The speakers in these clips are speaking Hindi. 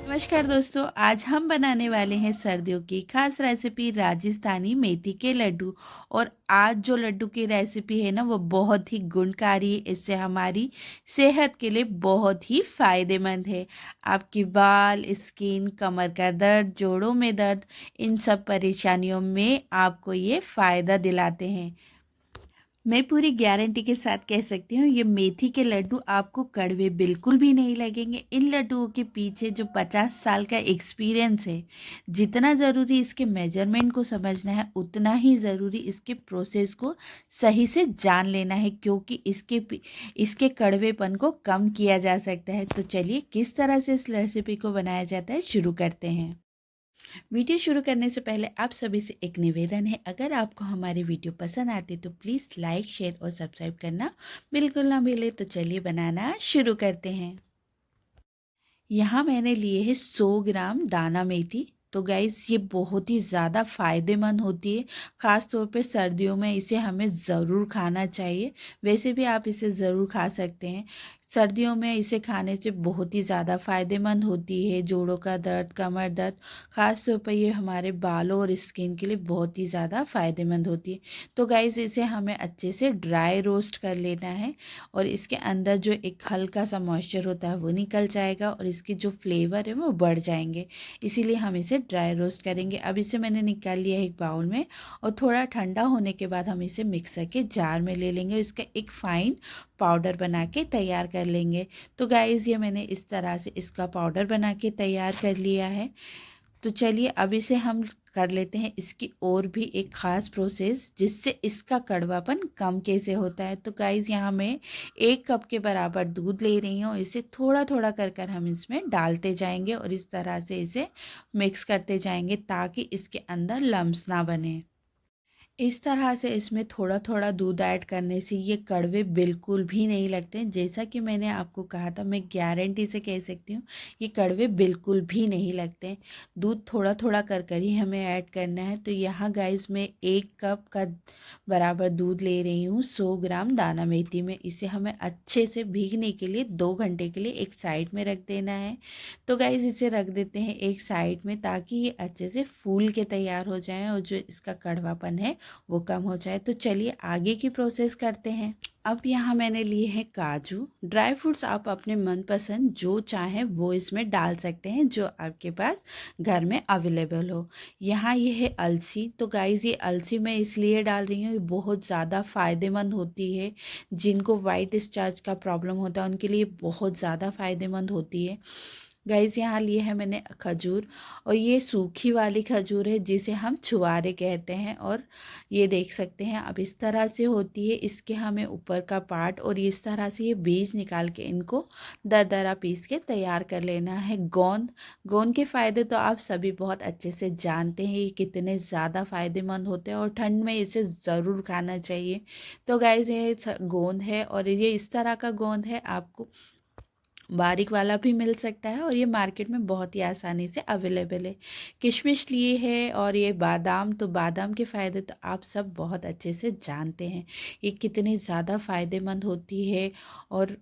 नमस्कार दोस्तों, आज हम बनाने वाले हैं सर्दियों की खास रेसिपी राजस्थानी मेथी के लड्डू। और आज जो लड्डू की रेसिपी है ना, वो बहुत ही गुणकारी है। इससे हमारी सेहत के लिए बहुत ही फायदेमंद है। आपकी बाल, स्किन, कमर का दर्द, जोड़ों में दर्द, इन सब परेशानियों में आपको ये फायदा दिलाते हैं। मैं पूरी गारंटी के साथ कह सकती हूँ, ये मेथी के लड्डू आपको कड़वे बिल्कुल भी नहीं लगेंगे। इन लड्डुओं के पीछे जो 50 साल का एक्सपीरियंस है, जितना ज़रूरी इसके मेजरमेंट को समझना है, उतना ही ज़रूरी इसके प्रोसेस को सही से जान लेना है, क्योंकि इसके कड़वेपन को कम किया जा सकता है। तो चलिए, किस तरह से इस रेसिपी को बनाया जाता है, शुरू करते हैं। वीडियो शुरू करने से पहले आप सभी से एक निवेदन है, अगर आपको हमारी वीडियो पसंद आती तो प्लीज़ लाइक, शेयर और सब्सक्राइब करना बिल्कुल ना भूलें। तो चलिए बनाना शुरू करते हैं। यहाँ मैंने लिए है 100 ग्राम दाना मेथी। तो गाइस, ये बहुत ही ज़्यादा फ़ायदेमंद होती है। ख़ास तौर पे सर्दियों में इसे हमें ज़रूर खाना चाहिए। वैसे भी आप इसे ज़रूर खा सकते हैं। सर्दियों में इसे खाने से बहुत ही ज़्यादा फ़ायदेमंद होती है। जोड़ों का दर्द, कमर दर्द, ख़ास तौर पर ये हमारे बालों और स्किन के लिए बहुत ही ज़्यादा फ़ायदेमंद होती है। तो गाइस, इसे हमें अच्छे से ड्राई रोस्ट कर लेना है, और इसके अंदर जो एक हल्का सा मॉइस्चर होता है वो निकल जाएगा, और इसके जो फ्लेवर है वो बढ़ जाएंगे। इसीलिए हम इसे ड्राई रोस्ट करेंगे। अब इसे मैंने निकाल लिया है एक बाउल में, और थोड़ा ठंडा होने के बाद हम इसे मिक्सर के जार में ले लेंगे। इसका एक फाइन पाउडर बना के तैयार कर लेंगे। तो गाइज़, ये मैंने इस तरह से इसका पाउडर बना के तैयार कर लिया है। तो चलिए, अब इसे हम कर लेते हैं इसकी और भी एक ख़ास प्रोसेस, जिससे इसका कड़वापन कम कैसे होता है। तो गाइज़, यहाँ मैं 1 कप के बराबर दूध ले रही हूँ। इसे थोड़ा थोड़ा कर कर हम इसमें डालते जाएंगे, और इस तरह से इसे मिक्स करते जाएंगे, ताकि इसके अंदर लम्स ना बने। इस तरह से इसमें थोड़ा थोड़ा दूध ऐड करने से ये कड़वे बिल्कुल भी नहीं लगते। जैसा कि मैंने आपको कहा था, मैं गारंटी से कह सकती हूँ, ये कड़वे बिल्कुल भी नहीं लगते। दूध थोड़ा थोड़ा कर कर ही हमें ऐड करना है। तो यहाँ गाइस, मैं 1 कप का बराबर दूध ले रही हूँ 100 ग्राम दाना मेथी में। इसे हमें अच्छे से भीगने के लिए 2 घंटे के लिए एक साइड में रख देना है। तो गाइस, इसे रख देते हैं एक साइड में, ताकि ये अच्छे से फूल के तैयार हो जाए, और जो इसका कड़वापन है वो कम हो जाए। तो चलिए आगे की प्रोसेस करते हैं। अब यहाँ मैंने लिए हैं काजू। ड्राई फ्रूट्स आप अपने मनपसंद जो चाहें वो इसमें डाल सकते हैं, जो आपके पास घर में अवेलेबल हो। यहाँ ये है अलसी। तो गाइज़, ये अलसी मैं इसलिए डाल रही हूँ, ये बहुत ज़्यादा फ़ायदेमंद होती है। जिनको वाइट डिस्चार्ज का प्रॉब्लम होता है, उनके लिए बहुत ज़्यादा फ़ायदेमंद होती है। गाइस, यहाँ लिए है मैंने खजूर, और ये सूखी वाली खजूर है, जिसे हम छुआरे कहते हैं। और ये देख सकते हैं, अब इस तरह से होती है। इसके हमें ऊपर का पार्ट और इस तरह से ये बीज निकाल के इनको दरदरा पीस के तैयार कर लेना है। गोंद, गोंद के फ़ायदे तो आप सभी बहुत अच्छे से जानते हैं, ये कितने ज़्यादा फ़ायदेमंद होते हैं, और ठंड में इसे ज़रूर खाना चाहिए। तो गाइस, ये गोंद है, और ये इस तरह का गोंद है, आपको बारीक वाला भी मिल सकता है, और ये मार्केट में बहुत ही आसानी से अवेलेबल है। किशमिश लिए है, और ये बादाम। तो बादाम के फ़ायदे तो आप सब बहुत अच्छे से जानते हैं, ये कितनी ज़्यादा फ़ायदेमंद होती है। और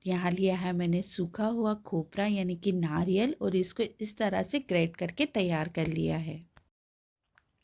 यहाँ लिया है मैंने सूखा हुआ खोपरा, यानी कि नारियल, और इसको इस तरह से ग्रेट करके तैयार कर लिया है।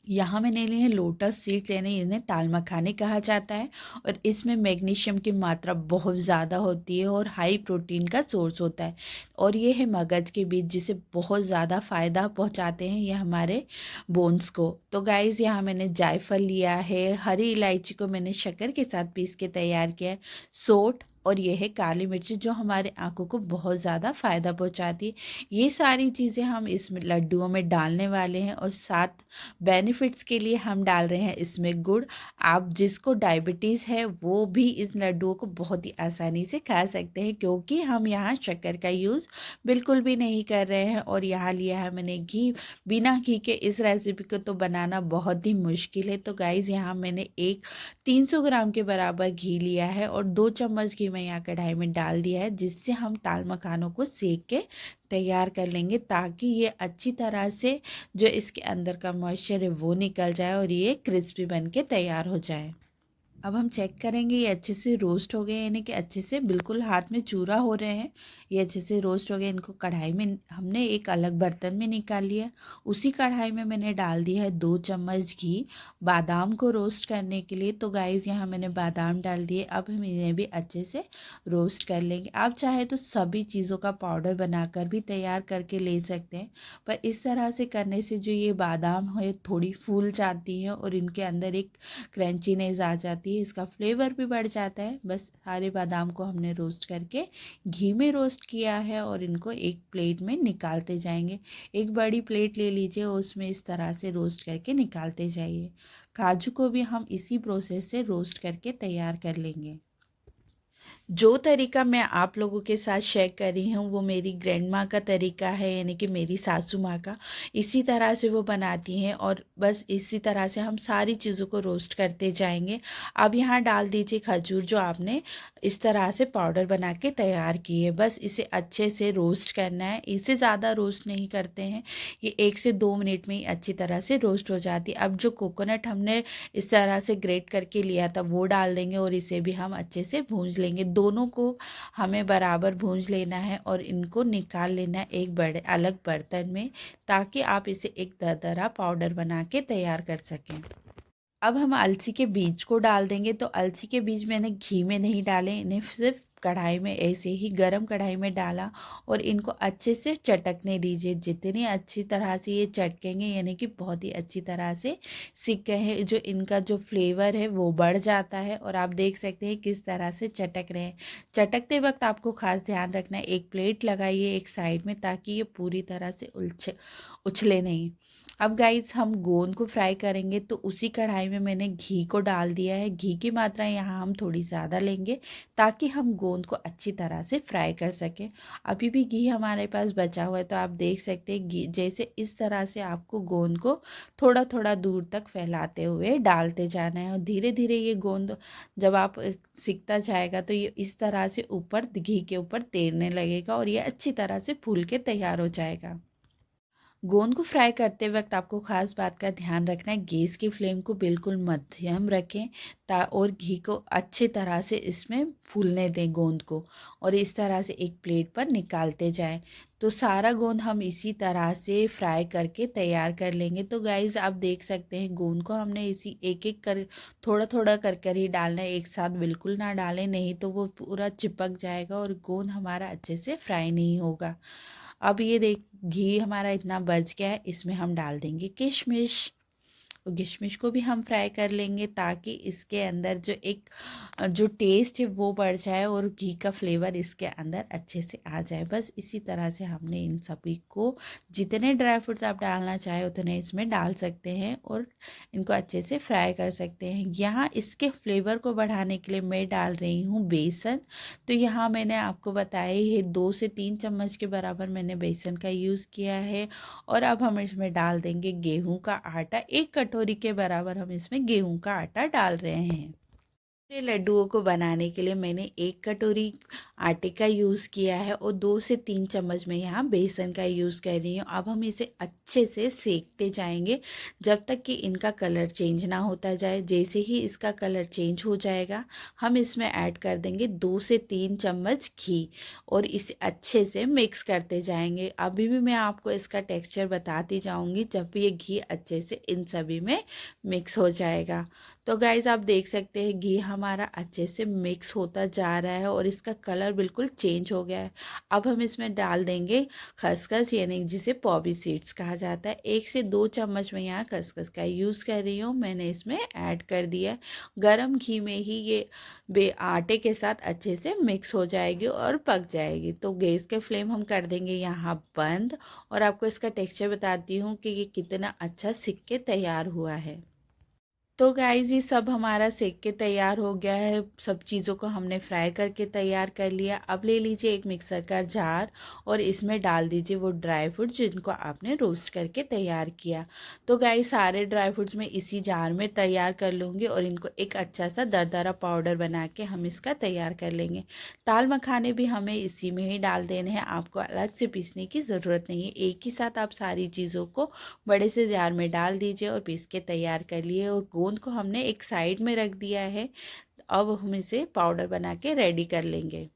यहाँ मैंने लिए हैं लोटस सीड्स, यानी इन्हें ताल मखाने कहा जाता है, और इसमें मैग्नीशियम की मात्रा बहुत ज़्यादा होती है, और हाई प्रोटीन का सोर्स होता है। और ये है मगज के बीज, जिसे बहुत ज़्यादा फ़ायदा पहुँचाते हैं ये हमारे बोन्स को। तो गाइज़, यहाँ मैंने जायफल लिया है, हरी इलायची को मैंने शक्कर के साथ पीस के तैयार किया है, सोंठ, और ये है काली मिर्ची, जो हमारे आँखों को बहुत ज़्यादा फ़ायदा पहुँचाती है। ये सारी चीज़ें हम इस लड्डुओं में डालने वाले हैं, और साथ बेनिफिट्स के लिए हम डाल रहे हैं इसमें गुड़। आप जिसको डायबिटीज़ है वो भी इस लड्डुओं को बहुत ही आसानी से खा सकते हैं, क्योंकि हम यहाँ शक्कर का यूज़ बिल्कुल भी नहीं कर रहे हैं। और यहाँ लिया है मैंने घी। बिना घी के इस रेसिपी को तो बनाना बहुत ही मुश्किल है। तो गाइज़, यहाँ मैंने एक 300 ग्राम के बराबर घी लिया है, और 2 चम्मच घी मैं यहाँ कढ़ाई में डाल दिया है, जिससे हम ताल मखानों को सेक के तैयार कर लेंगे, ताकि ये अच्छी तरह से जो इसके अंदर का मॉइस्चर है वो निकल जाए, और ये क्रिस्पी बन के तैयार हो जाए। अब हम चेक करेंगे ये अच्छे से रोस्ट हो गए, यानी कि अच्छे से बिल्कुल हाथ में चूरा हो रहे हैं। ये अच्छे से रोस्ट हो गए। इनको कढ़ाई में हमने एक अलग बर्तन में निकाल लिया। उसी कढ़ाई में मैंने डाल दिया है 2 चम्मच घी बादाम को रोस्ट करने के लिए। तो गाइज़ यहाँ मैंने बादाम डाल दिए। अब हम इन्हें भी अच्छे से रोस्ट कर लेंगे। आप चाहे तो सभी चीज़ों का पाउडर बनाकर भी तैयार करके ले सकते हैं, पर इस तरह से करने से जो ये बादाम है थोड़ी फूल जाती हैं और इनके अंदर एक क्रंचीनेस आ जाती है, इसका फ्लेवर भी बढ़ जाता है। बस सारे बादाम को हमने रोस्ट करके घी में रोस्ट किया है और इनको एक प्लेट में निकालते जाएंगे। एक बड़ी प्लेट ले लीजिए और उसमें इस तरह से रोस्ट करके निकालते जाइए। काजू को भी हम इसी प्रोसेस से रोस्ट करके तैयार कर लेंगे। जो तरीका मैं आप लोगों के साथ शेयर कर रही हूँ वो मेरी ग्रैंड माँ का तरीका है, यानी कि मेरी सासू माँ का। इसी तरह से वो बनाती हैं और बस इसी तरह से हम सारी चीज़ों को रोस्ट करते जाएंगे। अब यहाँ डाल दीजिए खजूर जो आपने इस तरह से पाउडर बना के तैयार की है। बस इसे अच्छे से रोस्ट करना है, इसे ज़्यादा रोस्ट नहीं करते हैं। ये 1 से 2 मिनट में ही अच्छी तरह से रोस्ट हो जाती है। अब जो कोकोनट हमने इस तरह से ग्रेट करके लिया था वो डाल देंगे और इसे भी हम अच्छे से भूंज लेंगे। दोनों को हमें बराबर भूंज लेना है और इनको निकाल लेना है एक बड़े अलग बर्तन में, ताकि आप इसे एक दरदरा पाउडर बना के तैयार कर सकें। अब हम अलसी के बीज को डाल देंगे। तो अलसी के बीज मैंने घी में नहीं डाले, इन्हें सिर्फ कढ़ाई में ऐसे ही गरम कढ़ाई में डाला और इनको अच्छे से चटकने दीजिए। जितनी अच्छी तरह से ये चटकेंगे, यानी कि बहुत ही अच्छी तरह से सीख गए हैं, जो इनका जो फ्लेवर है वो बढ़ जाता है। और आप देख सकते हैं किस तरह से चटक रहे हैं। चटकते वक्त आपको खास ध्यान रखना है, एक प्लेट लगाइए एक साइड में, ताकि ये पूरी तरह से उछले नहीं। अब गाइस हम गोंद को फ्राई करेंगे। तो उसी कढ़ाई में मैंने घी को डाल दिया है। घी की मात्रा यहाँ हम थोड़ी ज़्यादा लेंगे, ताकि हम गोंद को अच्छी तरह से फ्राई कर सकें। अभी भी घी हमारे पास बचा हुआ है, तो आप देख सकते हैं घी जैसे इस तरह से आपको गोंद को थोड़ा थोड़ा दूर तक फैलाते हुए डालते जाना है। और धीरे धीरे ये गोंद जब आप सीखता जाएगा तो ये इस तरह से ऊपर घी के ऊपर तैरने लगेगा और ये अच्छी तरह से फूल के तैयार हो जाएगा। गोंद को फ्राई करते वक्त आपको खास बात का ध्यान रखना है, गैस की फ्लेम को बिल्कुल मध्यम रखें ता और घी को अच्छी तरह से इसमें फूलने दें गोंद को, और इस तरह से एक प्लेट पर निकालते जाएं। तो सारा गोंद हम इसी तरह से फ्राई करके तैयार कर लेंगे। तो गाइज़ आप देख सकते हैं गोंद को हमने इसी एक एक कर थोड़ा थोड़ा कर कर ही डालना है, एक साथ बिल्कुल ना डालें, नहीं तो वो पूरा चिपक जाएगा और गोंद हमारा अच्छे से फ्राई नहीं होगा। अब ये देख घी हमारा इतना बच गया है, इसमें हम डाल देंगे किशमिश। और किशमिश को भी हम फ्राई कर लेंगे, ताकि इसके अंदर जो एक जो टेस्ट है वो बढ़ जाए और घी का फ्लेवर इसके अंदर अच्छे से आ जाए। बस इसी तरह से हमने इन सभी को, जितने ड्राई फ्रूट्स आप डालना चाहे उतने इसमें डाल सकते हैं और इनको अच्छे से फ्राई कर सकते हैं। यहाँ इसके फ्लेवर को बढ़ाने के लिए मैं डाल रही हूँ बेसन। तो यहाँ मैंने आपको बताया ही है 2 से 3 चम्मच के बराबर मैंने बेसन का यूज़ किया है। और अब हम इसमें डाल देंगे गेहूं का आटा। 1 कटोरी के बराबर हम इसमें गेहूं का आटा डाल रहे हैं। ये लड्डुओं को बनाने के लिए मैंने 1 कटोरी आटे का यूज़ किया है और 2 से 3 चम्मच में यहाँ बेसन का यूज़ कर रही हूँ। अब हम इसे अच्छे से सेकते जाएंगे जब तक कि इनका कलर चेंज ना होता जाए। जैसे ही इसका कलर चेंज हो जाएगा हम इसमें ऐड कर देंगे 2 से 3 चम्मच घी और इसे अच्छे से मिक्स करते जाएंगे। अभी भी मैं आपको इसका टेक्सचर बताती जाऊँगी जब ये घी अच्छे से इन सभी में मिक्स हो जाएगा। तो गाइज़ आप देख सकते हैं घी हमारा अच्छे से मिक्स होता जा रहा है और इसका कलर बिल्कुल चेंज हो गया है। अब हम इसमें डाल देंगे खसखस, यानी जिसे पॉपी सीड्स कहा जाता है। 1 से 2 चम्मच में यहाँ खसखस का यूज़ कर रही हूँ, मैंने इसमें ऐड कर दिया है। गरम घी में ही ये आटे के साथ अच्छे से मिक्स हो जाएगी और पक जाएगी। तो गैस के फ्लेम हम कर देंगे यहाँ बंद और आपको इसका टेक्सचर बताती हूँ कि ये कितना अच्छा सिक के तैयार हुआ है। तो गाइज़ ये सब हमारा सेक के तैयार हो गया है। सब चीज़ों को हमने फ्राई करके तैयार कर लिया। अब ले लीजिए एक मिक्सर का जार और इसमें डाल दीजिए वो ड्राई फ्रूट्स जिनको आपने रोस्ट करके तैयार किया। तो गाइज़ सारे ड्राई फ्रूट्स मैं इसी जार में तैयार कर लूँगी और इनको एक अच्छा सा दरदरा पाउडर बना के हम इसका तैयार कर लेंगे। दाल मखाने भी हमें इसी में ही डाल देने हैं, आपको अलग से पीसने की ज़रूरत नहीं है। एक ही साथ आप सारी चीज़ों को बड़े से जार में डाल दीजिए और पीस के तैयार कर लिए। और गोंद को हमने एक साइड में रख दिया है। अब हम इसे पाउडर बना के रेडी कर लेंगे।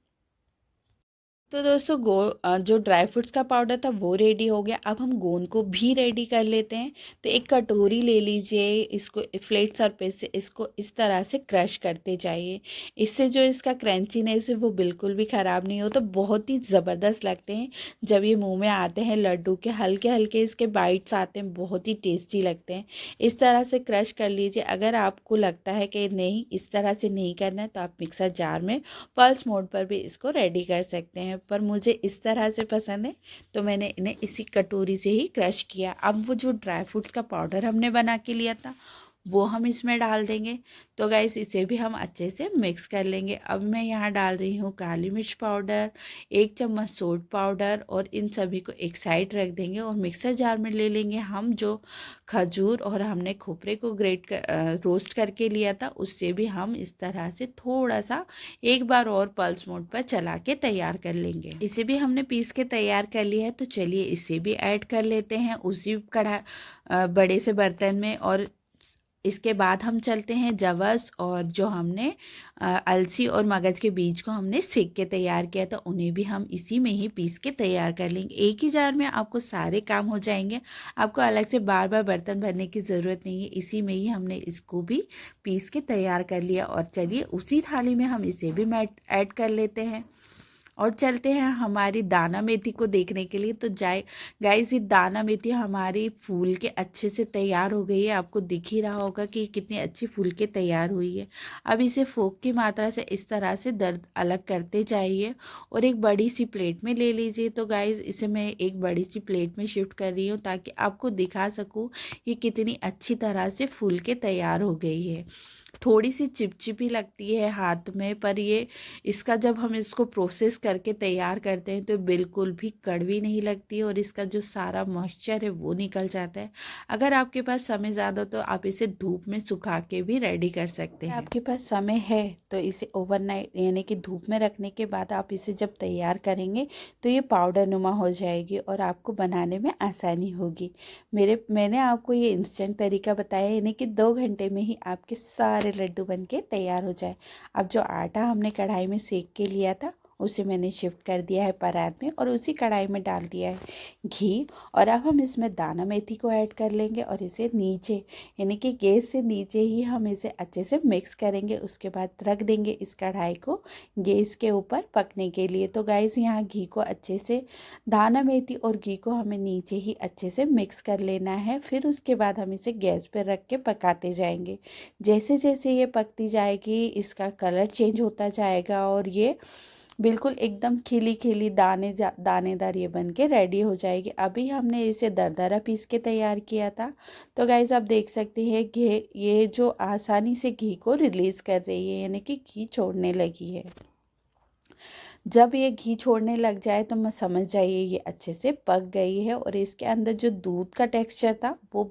तो दोस्तों जो ड्राई फ्रूट्स का पाउडर था वो रेडी हो गया। अब हम गोंद को भी रेडी कर लेते हैं। तो एक कटोरी ले लीजिए, इसको फ्लैट सरफेस से इसको इस तरह से क्रश करते जाइए। इससे जो इसका क्रंचीनेस है वो बिल्कुल भी ख़राब नहीं हो, तो बहुत ही ज़बरदस्त लगते हैं जब ये मुंह में आते हैं। लड्डू के हल्के हल्के इसके बाइट्स आते हैं, बहुत ही टेस्टी लगते हैं। इस तरह से क्रश कर लीजिए। अगर आपको लगता है कि नहीं इस तरह से नहीं करना है तो आप मिक्सर जार में पल्स मोड पर भी इसको रेडी कर सकते हैं, पर मुझे इस तरह से पसंद है तो मैंने इन्हें इसी कटोरी से ही क्रश किया। अब वो जो ड्राई फ्रूट्स का पाउडर हमने बना के लिया था वो हम इसमें डाल देंगे। तो गाइस इसे भी हम अच्छे से मिक्स कर लेंगे। अब मैं यहाँ डाल रही हूँ काली मिर्च पाउडर, 1 चम्मच सोड पाउडर, और इन सभी को एक साइड रख देंगे और मिक्सर जार में ले लेंगे। हम जो खजूर और हमने खोपरे को रोस्ट करके लिया था उससे भी हम इस तरह से थोड़ा सा एक बार और पल्स मोड पर चला के तैयार कर लेंगे। इसे भी हमने पीस के तैयार कर लिया है, तो चलिए इसे भी ऐड कर लेते हैं उसी बड़े से बर्तन में। और इसके बाद हम चलते हैं जवस और जो हमने अलसी और मगज के बीज को हमने सेक के तैयार किया था उन्हें भी हम इसी में ही पीस के तैयार कर लेंगे। एक ही जार में आपको सारे काम हो जाएंगे, आपको अलग से बार बार बर्तन भरने की ज़रूरत नहीं है। इसी में ही हमने इसको भी पीस के तैयार कर लिया। और चलिए उसी थाली में हम इसे भी ऐड कर लेते हैं और चलते हैं हमारी दाना मेथी को देखने के लिए। तो गाइस ये दाना मेथी हमारी फूल के अच्छे से तैयार हो गई है। आपको दिख ही रहा होगा कि कितनी अच्छी फूल के तैयार हुई है। अब इसे फोक की मात्रा से इस तरह से दर्द अलग करते जाइए और एक बड़ी सी प्लेट में ले लीजिए। तो गाइस इसे मैं एक बड़ी सी प्लेट में शिफ्ट कर रही हूँ ताकि आपको दिखा सकूँ ये कितनी अच्छी तरह से फूल के तैयार हो गई है। थोड़ी सी चिपचिपी लगती है हाथ में, पर ये इसका जब हम इसको प्रोसेस करके तैयार करते हैं तो बिल्कुल भी कड़वी नहीं लगती है और इसका जो सारा मॉइस्चर है वो निकल जाता है। अगर आपके पास समय ज़्यादा तो आप इसे धूप में सुखा के भी रेडी कर सकते हैं। आपके पास समय है तो इसे ओवरनाइट यानी कि धूप में रखने के बाद आप इसे जब तैयार करेंगे तो ये पाउडर नुमा हो जाएगी और आपको बनाने में आसानी होगी। मैंने आपको ये इंस्टेंट तरीका बताया, यानी कि 2 घंटे में ही आपके सारे लड्डू बनके तैयार हो जाए। अब जो आटा हमने कढ़ाई में सेक के लिया था उसे मैंने शिफ्ट कर दिया है परात में और उसी कढ़ाई में डाल दिया है घी। और अब हम इसमें दाना मेथी को ऐड कर लेंगे और इसे नीचे यानी कि गैस से नीचे ही हम इसे अच्छे से मिक्स करेंगे। उसके बाद रख देंगे इस कढ़ाई को गैस के ऊपर पकने के लिए। तो गाइस यहाँ घी को अच्छे से दाना मेथी और घी को हमें नीचे ही अच्छे से मिक्स कर लेना है। फिर उसके बाद हम इसे गैस पर रख के पकाते जाएंगे। जैसे जैसे ये पकती जाएगी इसका कलर चेंज होता जाएगा और ये बिल्कुल एकदम खिली खिली दानेदार ये बन के रेडी हो जाएगी। अभी हमने इसे दरदरा पीस के तैयार किया था। तो गाइस आप देख सकते हैं कि ये जो आसानी से घी को रिलीज़ कर रही है, यानी कि घी छोड़ने लगी है। जब ये घी छोड़ने लग जाए तो मैं समझ जाइए ये अच्छे से पक गई है और इसके अंदर जो दूध का टेक्सचर था वो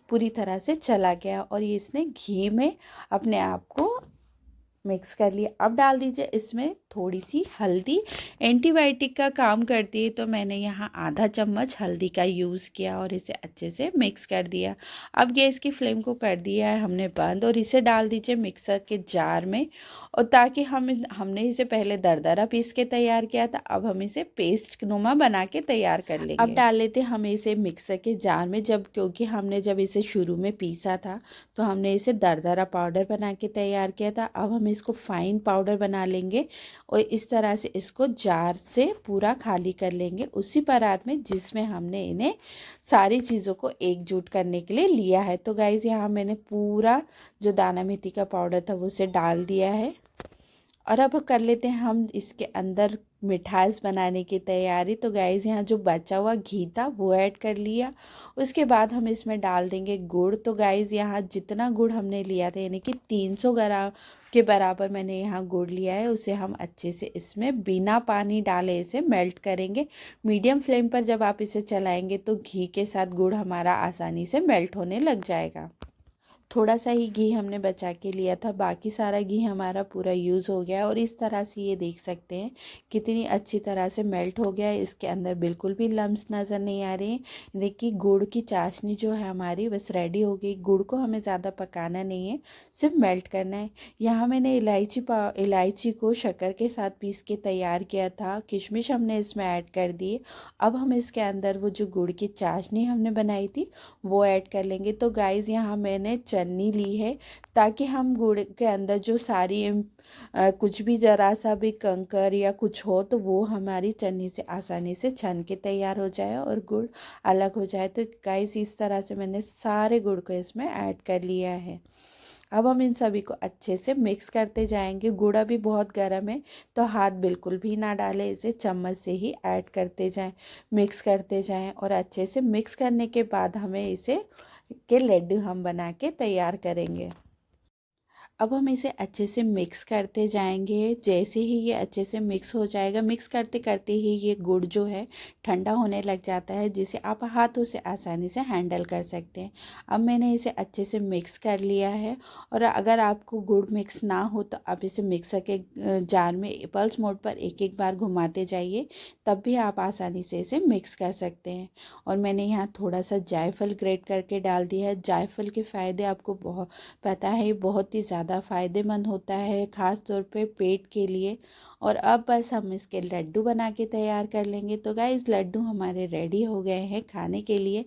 पूरी तरह से चला गया और ये इसने घी में अपने आप को मिक्स कर लिया। अब डाल दीजिए इसमें थोड़ी सी हल्दी, एंटीबायोटिक का काम करती है तो मैंने यहाँ आधा चम्मच हल्दी का यूज़ किया और इसे अच्छे से मिक्स कर दिया। अब गैस की फ्लेम को कर दिया है हमने बंद और इसे डाल दीजिए मिक्सर के जार में। और ताकि हमने इसे पहले दरदरा पीस के तैयार किया था, अब हम इसे पेस्ट नुमा बना के तैयार कर लेंगे। अब डाल लेते हम इसे मिक्सर के जार में, क्योंकि हमने जब इसे शुरू में पीसा था तो हमने इसे दरदरा पाउडर बना के तैयार किया था। अब हम इसको फाइन पाउडर बना लेंगे और इस तरह से इसको जार से पूरा खाली कर लेंगे उसी परात में जिसमें हमने इन्हें सारी चीज़ों को एकजुट करने के लिए लिया है। तो गाइज़ यहाँ मैंने पूरा जो दाना मेथी का पाउडर था वो उसे डाल दिया है और अब कर लेते हैं हम इसके अंदर मिठास बनाने की तैयारी। तो गाइज़ यहाँ जो बचा हुआ घी था वो ऐड कर लिया। उसके बाद हम इसमें डाल देंगे गुड़। तो गाइज़ यहाँ जितना गुड़ हमने लिया था यानी कि 300 ग्राम के बराबर मैंने यहाँ गुड़ लिया है, उसे हम अच्छे से इसमें बिना पानी डाले इसे मेल्ट करेंगे। मीडियम फ्लेम पर जब आप इसे चलाएंगे तो घी के साथ गुड़ हमारा आसानी से मेल्ट होने लग जाएगा। थोड़ा सा ही घी हमने बचा के लिया था, बाकी सारा घी हमारा पूरा यूज़ हो गया। और इस तरह से ये देख सकते हैं कितनी अच्छी तरह से मेल्ट हो गया है। इसके अंदर बिल्कुल भी लम्स नज़र नहीं आ रहे हैं। देखिए गुड़ की चाशनी जो है हमारी बस रेडी हो गई। गुड़ को हमें ज़्यादा पकाना नहीं है, सिर्फ मेल्ट करना है। यहाँ मैंने इलायची को शक्कर के साथ पीस के तैयार किया था। किशमिश हमने इसमें ऐड कर दी। अब हम इसके अंदर वो जो गुड़ की चाशनी हमने बनाई थी वो ऐड कर लेंगे। तो गाइज़ यहाँ मैंने चन्नी ली है, ताकि हम गुड़ के अंदर जो सारी कुछ भी ज़रा सा भी कंकर या कुछ हो तो वो हमारी चन्नी से आसानी से छन के तैयार हो जाए और गुड़ अलग हो जाए। तो गाइज़ इस तरह से मैंने सारे गुड़ को इसमें ऐड कर लिया है। अब हम इन सभी को अच्छे से मिक्स करते जाएंगे। गुड़ अभी बहुत गर्म है, तो हाथ बिल्कुल भी ना डालें, इसे चम्मच से ही ऐड करते जाएं, मिक्स करते जाएं। और अच्छे से मिक्स करने के बाद हमें इसे के लड्डू हम बना के तैयार करेंगे। अब हम इसे अच्छे से मिक्स करते जाएंगे। जैसे ही ये अच्छे से मिक्स हो जाएगा, मिक्स करते करते ही ये गुड़ जो है ठंडा होने लग जाता है, जिसे आप हाथों से आसानी से हैंडल कर सकते हैं। अब मैंने इसे अच्छे से मिक्स कर लिया है। और अगर आपको गुड़ मिक्स ना हो तो आप इसे मिक्सर के जार में पल्स मोड पर एक एक बार घुमाते जाइए, तब भी आप आसानी से इसे मिक्स कर सकते हैं। और मैंने यहाँ थोड़ा सा जायफल ग्रेट करके डाल दिया है। जायफल के फ़ायदे आपको बहुत पता है, ये बहुत ही ज़्यादा फ़ायदेमंद होता है, ख़ास तौर पे पेट के लिए। और अब बस हम इसके लड्डू बना के तैयार कर लेंगे। तो गाइस लड्डू हमारे रेडी हो गए हैं खाने के लिए।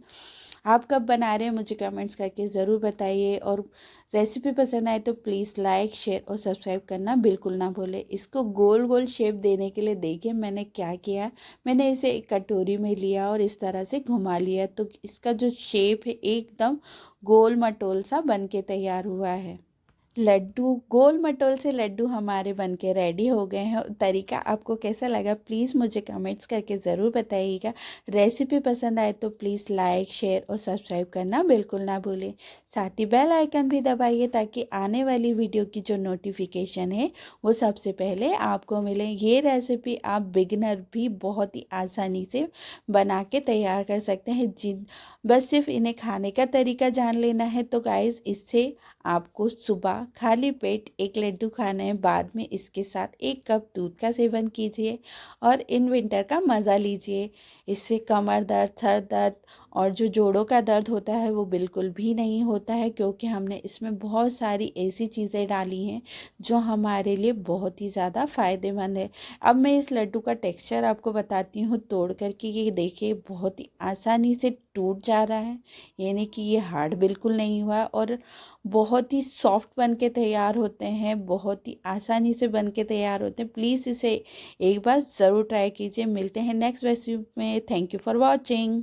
आप कब बना रहे हैं मुझे कमेंट्स करके ज़रूर बताइए। और रेसिपी पसंद आए तो प्लीज़ लाइक शेयर और सब्सक्राइब करना बिल्कुल ना भूलें। इसको गोल गोल शेप देने के लिए देखिए मैंने क्या किया। मैंने इसे एक कटोरी में लिया और इस तरह से घुमा लिया, तो इसका जो शेप है एकदम गोल मटोल सा बन के तैयार हुआ है। लड्डू गोल मटोल से लड्डू हमारे बनके रेडी हो गए हैं। तरीका आपको कैसा लगा प्लीज़ मुझे कमेंट्स करके ज़रूर बताइएगा। रेसिपी पसंद आए तो प्लीज़ लाइक शेयर और सब्सक्राइब करना बिल्कुल ना भूलें। साथ ही बेल आइकन भी दबाइए, ताकि आने वाली वीडियो की जो नोटिफिकेशन है वो सबसे पहले आपको मिले। ये रेसिपी आप बिगिनर भी बहुत ही आसानी से बना के तैयार कर सकते हैं। जिन बस सिर्फ इन्हें खाने का तरीका जान लेना है। तो गाइज़ इससे आपको सुबह खाली पेट एक लड्डू खाना है, बाद में इसके साथ 1 कप दूध का सेवन कीजिए और इन विंटर का मज़ा लीजिए। इससे कमर दर्द, सर दर्द और जो जोड़ों का दर्द होता है वो बिल्कुल भी नहीं होता है, क्योंकि हमने इसमें बहुत सारी ऐसी चीज़ें डाली हैं जो हमारे लिए बहुत ही ज़्यादा फ़ायदेमंद है। अब मैं इस लड्डू का टेक्सचर आपको बताती हूँ तोड़ करके। ये देखिए बहुत ही आसानी से टूट जा रहा है, यानी कि ये हार्ड बिल्कुल नहीं हुआ। और बहुत ही सॉफ्ट बन के तैयार होते हैं, बहुत ही आसानी से बन के तैयार होते हैं। प्लीज़ इसे एक बार ज़रूर ट्राई कीजिए। मिलते हैं नेक्स्ट रेसिपी में। Thank you for watching.